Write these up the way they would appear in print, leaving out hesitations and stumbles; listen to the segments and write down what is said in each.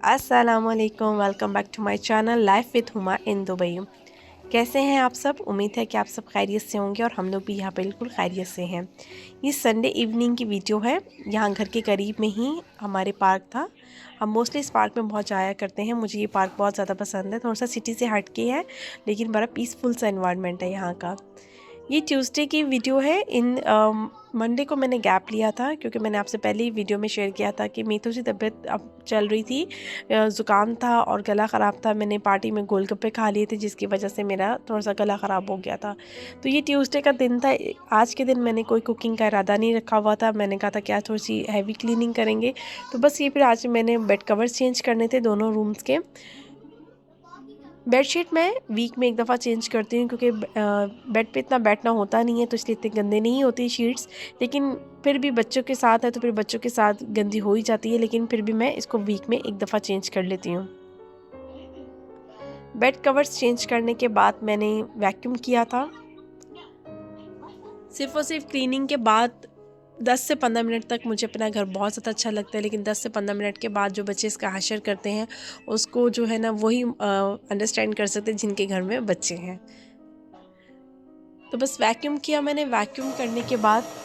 अस्सलामुअलैकुम, welcome back to my channel life with Huma in Dubai. कैसे हैं आप सब? उम्मीद है कि आप सब खैरियत से होंगे और हम लोग भी यहाँ बिल्कुल खैरियत से हैं। ये संडे इवनिंग की वीडियो है। यहाँ घर के करीब में ही हमारे पार्क था। हम मोस्टली इस पार्क में बहुत जाया करते हैं। मुझे ये पार्क बहुत ज़्यादा पसंद है। थोड़ा सा सिटी से हट के है, लेकिन बड़ा पीसफुल सा इन्वायरमेंट है यहाँ का। ये ट्यूसडे की वीडियो है। मंडे को मैंने गैप लिया था क्योंकि मैंने आपसे पहले ही वीडियो में शेयर किया था कि मेरी थोड़ी सी तबीयत अब चल रही थी, ज़ुकाम था और गला ख़राब था। मैंने पार्टी में गोलगप्पे खा लिए थे जिसकी वजह से मेरा थोड़ा सा गला ख़राब हो गया था। तो ये ट्यूसडे का दिन था। आज के दिन मैंने कोई कुकिंग का इरादा नहीं रखा हुआ था। मैंने कहा था कि आज थोड़ी सी हैवी क्लीनिंग करेंगे, तो बस ये फिर आज मैंने बेड कवर्स चेंज करने थे दोनों रूम्स के। बेडशीट मैं वीक में एक दफ़ा चेंज करती हूँ क्योंकि बेड पे इतना बैठना होता नहीं है, तो इसलिए इतने गंदे नहीं होती शीट्स। लेकिन फिर भी बच्चों के साथ है तो फिर बच्चों के साथ गंदी हो ही जाती है, लेकिन फिर भी मैं इसको वीक में एक दफ़ा चेंज कर लेती हूँ। बेड कवर्स चेंज करने के बाद मैंने वैक्यूम किया था। सिर्फ़ और सिर्फ क्लीनिंग के बाद 10 से 15 मिनट तक मुझे अपना घर बहुत ज़्यादा अच्छा लगता है, लेकिन 10 से 15 मिनट के बाद जो बच्चे इसका हशर करते हैं उसको जो है ना वही अंडरस्टैंड कर सकते हैं जिनके घर में बच्चे हैं। तो बस वैक्यूम किया मैंने। वैक्यूम करने के बाद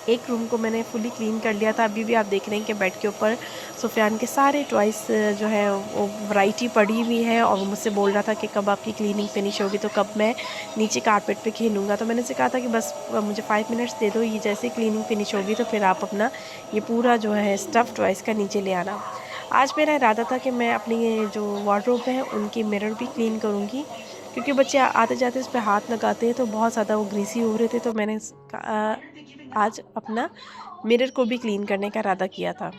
एक रूम को मैंने फुली क्लीन कर लिया था। अभी भी आप देख रहे हैं कि बेड के ऊपर सुफियान के सारे टॉयस जो है वो वैरायटी पड़ी हुई है, और वो मुझसे बोल रहा था कि कब आपकी क्लीनिंग फिनिश होगी, तो कब मैं नीचे कारपेट पे खेलूँगा। तो मैंने उसे कहा था कि बस मुझे 5 मिनट्स दे दो, ये जैसे क्लीनिंग फिनिश होगी तो फिर आप अपना ये पूरा जो है स्टफ़ टॉयस का नीचे ले आना। आज मेरा इरादा था कि मैं अपनी ये जो वार्डरोब है उनकी मिरर भी क्लीन करूँगी, क्योंकि बच्चे आते जाते उस पर हाथ लगाते हैं तो बहुत ज़्यादा वो ग्रीसी हो रहे थे। तो मैंने आज अपना मिरर को भी क्लीन करने का इरादा किया था।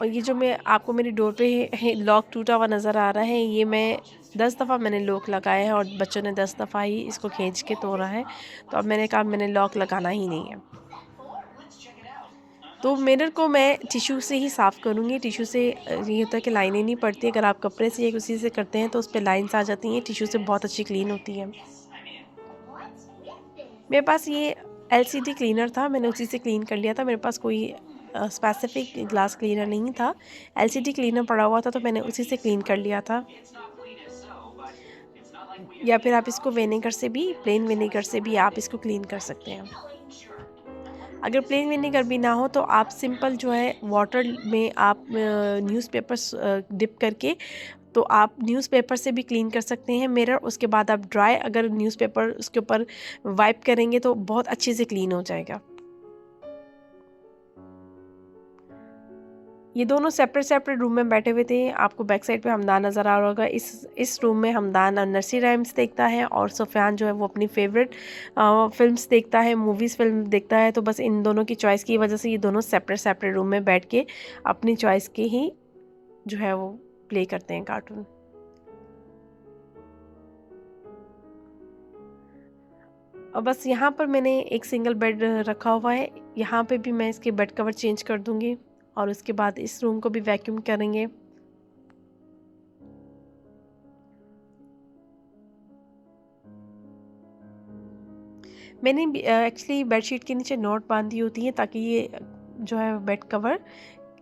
और ये जो मैं आपको मेरी डोर पे लॉक टूटा हुआ नज़र आ रहा है, ये मैं 10 दफ़ा मैंने लॉक लगाया है और बच्चों ने 10 दफ़ा ही इसको खींच के तोड़ा है। तो अब मैंने कहा मैंने लॉक लगाना ही नहीं है। तो मिरर को मैं टिश्यू से ही साफ़ करूँगी। टिश्यू से ये होता है कि लाइनें नहीं पड़ती। अगर आप कपड़े से या किसी से करते हैं तो उस पे लाइन्स आ जाती हैं। टिश्यू से बहुत अच्छी क्लीन होती है। मेरे पास ये एलसीडी क्लीनर था, मैंने उसी से क्लीन कर लिया था। मेरे पास कोई स्पेसिफिक ग्लास क्लीनर नहीं था। एलसीडी क्लीनर पड़ा हुआ था तो मैंने उसी से क्लीन कर लिया था। या फिर आप इसको विनेगर से भी, प्लेन विनेगर से भी आप इसको क्लीन कर सकते हैं। अगर प्लेन विनेगर भी ना हो तो आप सिंपल जो है वाटर में आप न्यूज़पेपर्स डिप करके तो आप न्यूज़पेपर से भी क्लीन कर सकते हैं मिरर। उसके बाद आप ड्राई अगर न्यूज़पेपर उसके ऊपर वाइप करेंगे तो बहुत अच्छे से क्लीन हो जाएगा। ये दोनों सेपरेट सेपरेट रूम में बैठे हुए थे। आपको बैक साइड पे हमदान नज़र आ रहा होगा। इस रूम में हमदान नर्सरी राइम्स देखता है और सुफियान जो है वो अपनी फेवरेट फिल्म्स देखता है, मूवीज़ फिल्म देखता है। तो बस इन दोनों की चॉइस की वजह से ये दोनों सेपरेट सेपरेट रूम में बैठ के अपनी चॉइस के ही जो है वो प्ले करते हैं कार्टून। और बस यहाँ पर मैंने एक सिंगल बेड रखा हुआ है। यहाँ पे भी मैं इसके बेड कवर चेंज कर दूँगी और उसके बाद इस रूम को भी वैक्यूम करेंगे। मैंने एक्चुअली बेडशीट के नीचे नॉट बांधी होती है ताकि ये जो है बेड कवर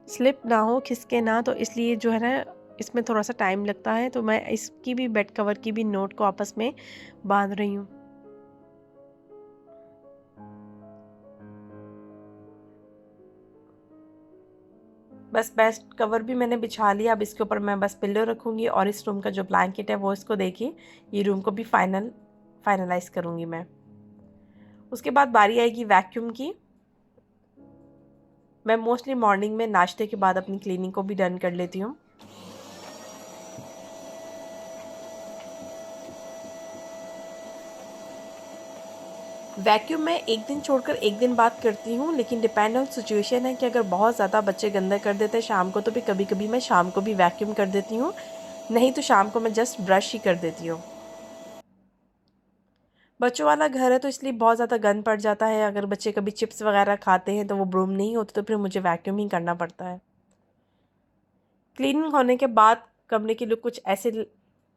स्लिप ना हो, खिसके ना, तो इसलिए जो है ना इसमें थोड़ा सा टाइम लगता है। तो मैं इसकी भी बेड कवर की भी नोट को आपस में बांध रही हूँ। बस बेस्ट कवर भी मैंने बिछा लिया। अब इसके ऊपर मैं बस पिल्लो रखूँगी और इस रूम का जो ब्लैंकेट है वो इसको देके ये रूम को भी फाइनलाइज़ करूँगी मैं। उसके बाद बारी आएगी वैक्यूम की। मैं मोस्टली मॉर्निंग में नाश्ते के बाद अपनी क्लीनिंग को भी डन कर लेती हूँ। वैक्यूम मैं एक दिन छोड़कर एक दिन बाद करती हूँ, लेकिन डिपेंड ऑन सिचुएशन है कि अगर बहुत ज़्यादा बच्चे गंदा कर देते हैं शाम को, तो भी कभी कभी मैं शाम को भी वैक्यूम कर देती हूँ, नहीं तो शाम को मैं जस्ट ब्रश ही कर देती हूँ। बच्चों वाला घर है तो इसलिए बहुत ज़्यादा गंद पड़ जाता है। अगर बच्चे कभी चिप्स वगैरह खाते हैं तो वो ब्रूम नहीं होते, तो फिर मुझे वैक्यूम ही करना पड़ता है। क्लीनिंग होने के बाद कमरे की लुक कुछ ऐसे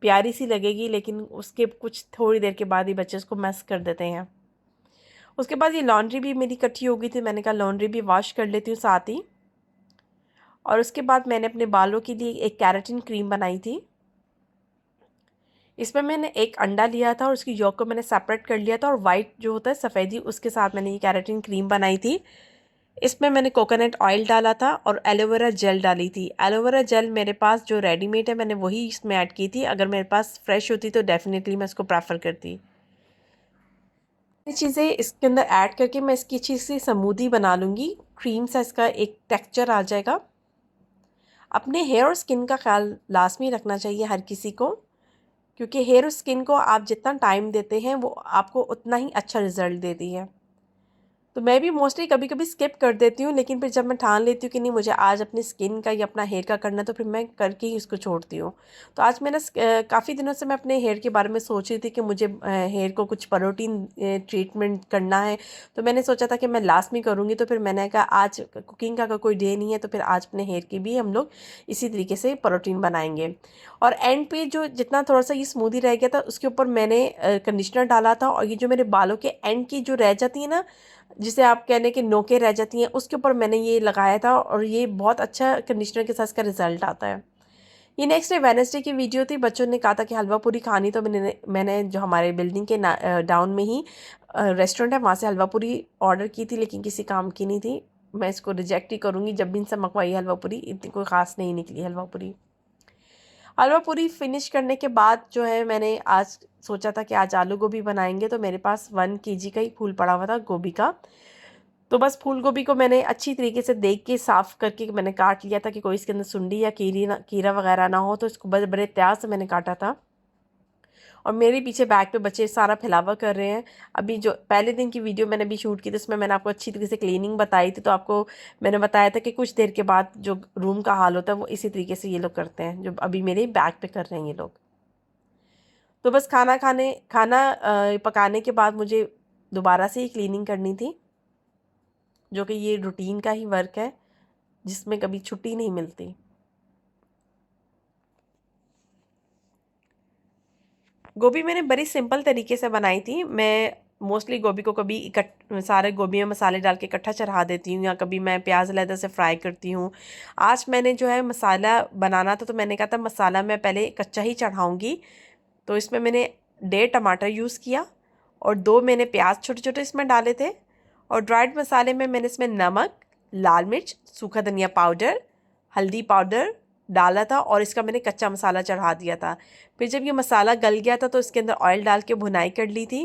प्यारी सी लगेगी, लेकिन उसके कुछ थोड़ी देर के बाद ही बच्चे उसको मैस कर देते हैं। उसके बाद ये लॉन्ड्री भी मेरी इकट्ठी हो गई थी, मैंने कहा लॉन्ड्री भी वॉश कर लेती हूँ साथ ही। और उसके बाद मैंने अपने बालों के लिए एक केराटिन क्रीम बनाई थी। इसमें मैंने एक अंडा लिया था और उसकी यॉक को मैंने सेपरेट कर लिया था, और वाइट जो होता है सफ़ेदी, उसके साथ मैंने ये केराटिन क्रीम बनाई थी। इसमें मैंने कोकोनट ऑयल डाला था और एलोवेरा जेल डाली थी। एलोवेरा जेल मेरे पास जो रेडीमेड है मैंने वही इसमें ऐड की थी, अगर मेरे पास फ्रेश होती तो डेफिनेटली मैं इसको प्रेफर करती। ये चीज़ें इसके अंदर ऐड करके मैं इसकी अच्छी सी स्मूदी बना लूँगी, क्रीम सा इसका एक टेक्सचर आ जाएगा। अपने हेयर और स्किन का ख्याल लाजमी रखना चाहिए हर किसी को, क्योंकि हेयर और स्किन को आप जितना टाइम देते हैं वो आपको उतना ही अच्छा रिजल्ट देती है। तो मैं भी मोस्टली कभी कभी स्किप कर देती हूँ, लेकिन फिर जब मैं ठान लेती हूँ कि नहीं मुझे आज अपनी स्किन का या अपना हेयर का करना है, तो फिर मैं करके ही इसको छोड़ती हूँ। तो आज मैंने काफ़ी दिनों से मैं अपने हेयर के बारे में सोच रही थी कि मुझे हेयर को कुछ प्रोटीन ट्रीटमेंट करना है। तो मैंने सोचा था कि मैं लास्ट में करूँगी, तो फिर मैंने कहा आज कुकिंग का अगर कोई डे नहीं है तो फिर आज अपने हेयर की भी हम लोग इसी तरीके से प्रोटीन बनाएंगे। और एंड पे जो जितना थोड़ा सा ये स्मूदी रह गया था उसके ऊपर मैंने कंडीशनर डाला था, और ये जो मेरे बालों के एंड की जो रह जाती है ना, जिसे आप कहने के नोकें रह जाती हैं, उसके ऊपर मैंने ये लगाया था, और ये बहुत अच्छा कंडीशनर के साथ इसका रिजल्ट आता है। ये नेक्स्ट डे वेडनेसडे की वीडियो थी। बच्चों ने कहा था कि हलवा पूरी खानी, तो मैंने जो हमारे बिल्डिंग के डाउन में ही रेस्टोरेंट है वहाँ से हलवा पूरी ऑर्डर की थी, लेकिन किसी काम की नहीं थी। मैं इसको रिजेक्ट ही करूँगी, जब भी इनसे मंगवाई हलवा पूरी इतनी कोई ख़ास नहीं निकली हलवा पूरी। हलवा पूरी फिनिश करने के बाद जो है मैंने आज सोचा था कि आज आलू गोभी बनाएंगे, तो मेरे पास 1 kg का ही फूल पड़ा हुआ था गोभी का। तो बस फूल गोभी को मैंने अच्छी तरीके से देख के साफ़ करके मैंने काट लिया था कि कोई इसके अंदर सुंडी या कीड़ा वगैरह ना हो, तो इसको बड़े बड़े प्याज से मैंने काटा था। और मेरे पीछे बैग पे बच्चे सारा फैलावा कर रहे हैं। अभी जो पहले दिन की वीडियो मैंने अभी शूट की थी उसमें मैंने आपको अच्छी तरीके से क्लीनिंग बताई थी, तो आपको मैंने बताया था कि कुछ देर के बाद जो रूम का हाल होता है वो इसी तरीके से ये लोग करते हैं, जो अभी मेरे बैग पे कर रहे हैं ये लोग। तो बस खाना पकाने के बाद मुझे दोबारा से ही क्लीनिंग करनी थी, जो कि ये रूटीन का ही वर्क है जिसमें कभी छुट्टी नहीं मिलती। गोभी मैंने बड़ी सिंपल तरीके से बनाई थी। मैं मोस्टली गोभी को कभी सारे गोभी में मसाले डाल के इकट्ठा चढ़ा देती हूँ, या कभी मैं प्याज अलग से फ्राई करती हूँ। आज मैंने जो है मसाला बनाना था, तो मैंने कहा था मसाला मैं पहले कच्चा ही चढ़ाऊँगी। तो इसमें मैंने 1.5 टमाटर यूज़ किया, और 2 मैंने प्याज छोटे छोटे इसमें डाले थे। और ड्राइड मसाले में मैंने इसमें नमक, लाल मिर्च, सूखा धनिया पाउडर, हल्दी पाउडर डाला था, और इसका मैंने कच्चा मसाला चढ़ा दिया था। फिर जब ये मसाला गल गया था तो इसके अंदर ऑयल डाल के भुनाई कर ली थी,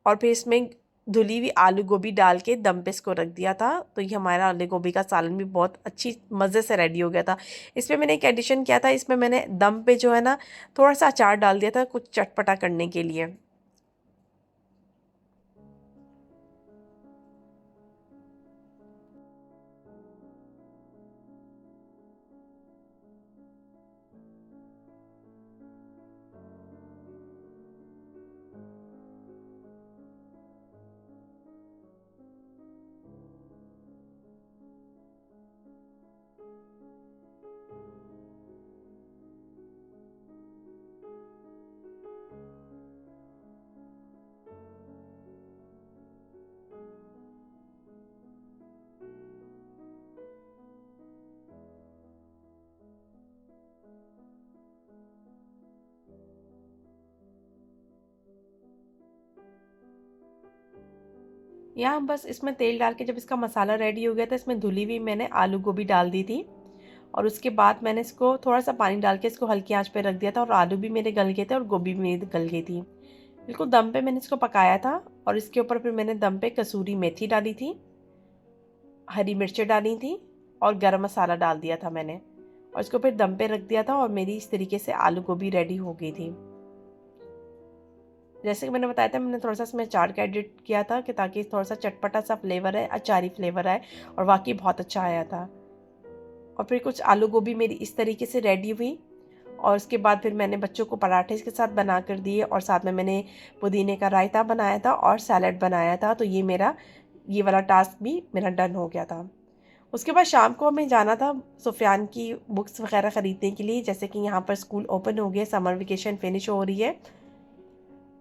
और फिर इसमें धुली हुई आलू गोभी डाल के दम पे इसको रख दिया था। तो ये हमारा आलू गोभी का सालन भी बहुत अच्छी मज़े से रेडी हो गया था। इसमें मैंने एक एडिशन किया था, इसमें मैंने दम पे जो है ना थोड़ा सा अचार डाल दिया था कुछ चटपटा करने के लिए। यहाँ बस इसमें तेल डाल के जब इसका मसाला रेडी हो गया था, इसमें धुली हुई मैंने आलू गोभी डाल दी थी, और उसके बाद मैंने इसको थोड़ा सा पानी डाल के इसको हल्की आंच पे रख दिया था, और आलू भी मेरे गल गए थे और गोभी भी मेरी गल गई थी। बिल्कुल दम पे मैंने इसको पकाया था। और इसके ऊपर फिर मैंने दम पे कसूरी मेथी डाली थी, हरी मिर्चें डाली थी और गरम मसाला डाल दिया था मैंने, और इसको फिर दम पे रख दिया था। और मेरी इस तरीके से आलू गोभी रेडी हो गई थी। जैसे कि मैंने बताया था, मैंने थोड़ा सा इसमें अचार का एडिट किया था कि ताकि थोड़ा सा चटपटा सा फ्लेवर है, अचारी फ्लेवर आए, और वाकई बहुत अच्छा आया था। और फिर कुछ आलू गोभी मेरी इस तरीके से रेडी हुई। और उसके बाद फिर मैंने बच्चों को पराठे के साथ बना कर दिए, और साथ में मैंने पुदीने का रायता बनाया था और सैलड बनाया था। तो ये वाला टास्क भी मेरा डन हो गया था। उसके बाद शाम को हमें जाना था सुफियान की बुक्स वगैरह ख़रीदने के लिए। जैसे कि यहाँ पर स्कूल ओपन हो गया, समर वेकेशन फिनिश हो रही है,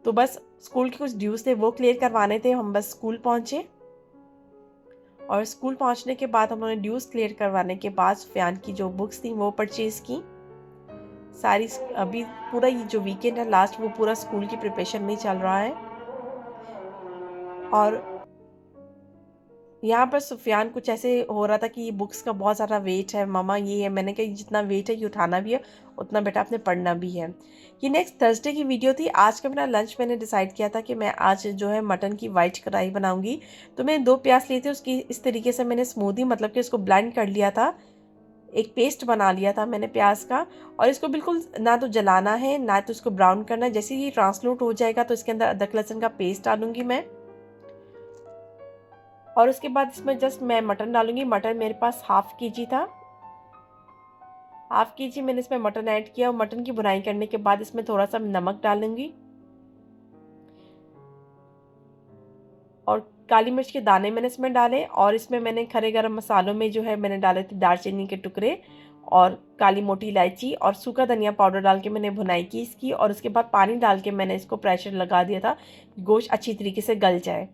तो बस स्कूल के कुछ ड्यूज़ थे वो क्लियर करवाने थे। हम बस स्कूल पहुँचे, और स्कूल पहुँचने के बाद हमने ड्यूज़ क्लियर करवाने के बाद सुफियान की जो बुक्स थी वो परचेज़ की सारी। अभी पूरा ये जो वीकेंड है लास्ट, वो पूरा स्कूल की प्रिपरेशन में ही चल रहा है। और यहाँ पर सुफियान कुछ ऐसे हो रहा था कि ये बुक्स का बहुत ज़्यादा वेट है मम्मा, ये है। मैंने कहा जितना वेट है ये उठाना भी है, उतना बेटा आपने पढ़ना भी है। ये नेक्स्ट थर्सडे की वीडियो थी। आज का मेरा लंच मैंने डिसाइड किया था कि मैं आज जो है मटन की वाइट कढ़ाई बनाऊंगी। तो मैंने 2 प्याज लिए थे, उसकी इस तरीके से मैंने स्मूदी मतलब कि उसको ब्लेंड कर लिया था, एक पेस्ट बना लिया था मैंने प्याज का। और इसको बिल्कुल ना तो जलाना है ना तो इसको ब्राउन करना है। जैसे ये ट्रांसलूट हो जाएगा तो इसके अंदर अदरक लहसुन का पेस्ट डालूंगी मैं। और उसके बाद इसमें जस्ट मैं मटन डालूंगी। मटन मेरे पास हाफ केजी था, हाफ केजी मैंने इसमें मटन ऐड किया। और मटन की भुनाई करने के बाद इसमें थोड़ा सा नमक डालूंगी, और काली मिर्च के दाने मैंने इसमें डाले। और इसमें मैंने खड़े गरम मसालों में जो है मैंने डाले थे दालचीनी के टुकड़े और काली मोटी इलायची और सूखा धनिया पाउडर डाल के मैंने भुनाई की इसकी। और उसके बाद पानी डाल के मैंने इसको प्रेशर लगा दिया था, गोश्त अच्छी तरीके से गल जाए।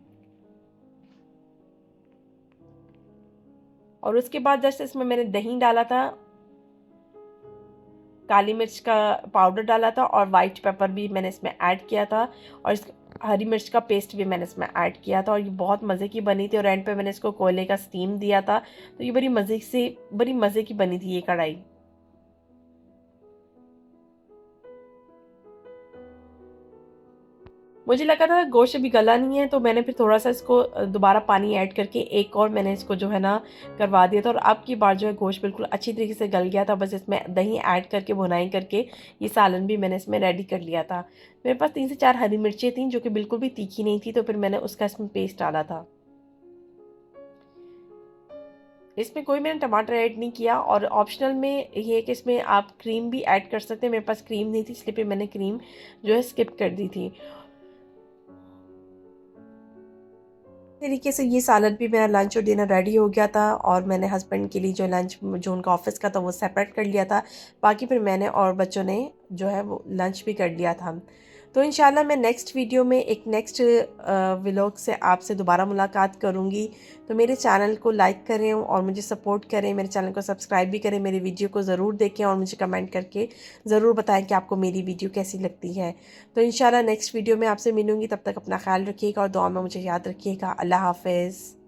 और उसके बाद जस्ट इसमें मैंने दही डाला था, काली मिर्च का पाउडर डाला था, और वाइट पेपर भी मैंने इसमें ऐड किया था, और इस हरी मिर्च का पेस्ट भी मैंने इसमें ऐड किया था। और ये बहुत मज़े की बनी थी। और एंड पे मैंने इसको कोयले का स्टीम दिया था। तो ये बड़ी मज़े की बनी थी ये कढ़ाई। मुझे लगा था गोश्त अभी गला नहीं है, तो मैंने फिर थोड़ा सा इसको दोबारा पानी ऐड करके एक और मैंने इसको जो है ना करवा दिया था। और अब की बार जो है गोश्त बिल्कुल अच्छी तरीके से गल गया था। बस इसमें दही ऐड करके भुनाई करके ये सालन भी मैंने इसमें रेडी कर लिया था। मेरे पास 3 से 4 हरी मिर्चें थी जो कि बिल्कुल भी तीखी नहीं थी, तो फिर मैंने उसका इसमें पेस्ट डाला था। इसमें कोई मैंने टमाटर ऐड नहीं किया। और ऑप्शनल में ये है कि इसमें आप क्रीम भी ऐड कर सकते हैं। मेरे पास क्रीम नहीं थी, इसलिए फिर मैंने क्रीम जो है स्किप कर दी थी। तरीके से ये सालन भी मेरा लंच और डिनर रेडी हो गया था। और मैंने हस्बैंड के लिए जो लंच जो उनका ऑफिस का था वो सेपरेट कर लिया था। बाकी फिर मैंने और बच्चों ने जो है वो लंच भी कर लिया था। तो इंशाल्लाह मैं नेक्स्ट वीडियो में एक नेक्स्ट व्लॉग से आपसे दोबारा मुलाकात करूँगी। तो मेरे चैनल को लाइक करें और मुझे सपोर्ट करें, मेरे चैनल को सब्सक्राइब भी करें, मेरी वीडियो को ज़रूर देखें और मुझे कमेंट करके ज़रूर बताएं कि आपको मेरी वीडियो कैसी लगती है। तो इंशाल्लाह नेक्स्ट वीडियो में आपसे मिलूँगी। तब तक अपना ख्याल रखिएगा और दुआ में मुझे याद रखिएगा। अल्लाह हाफ़िज़।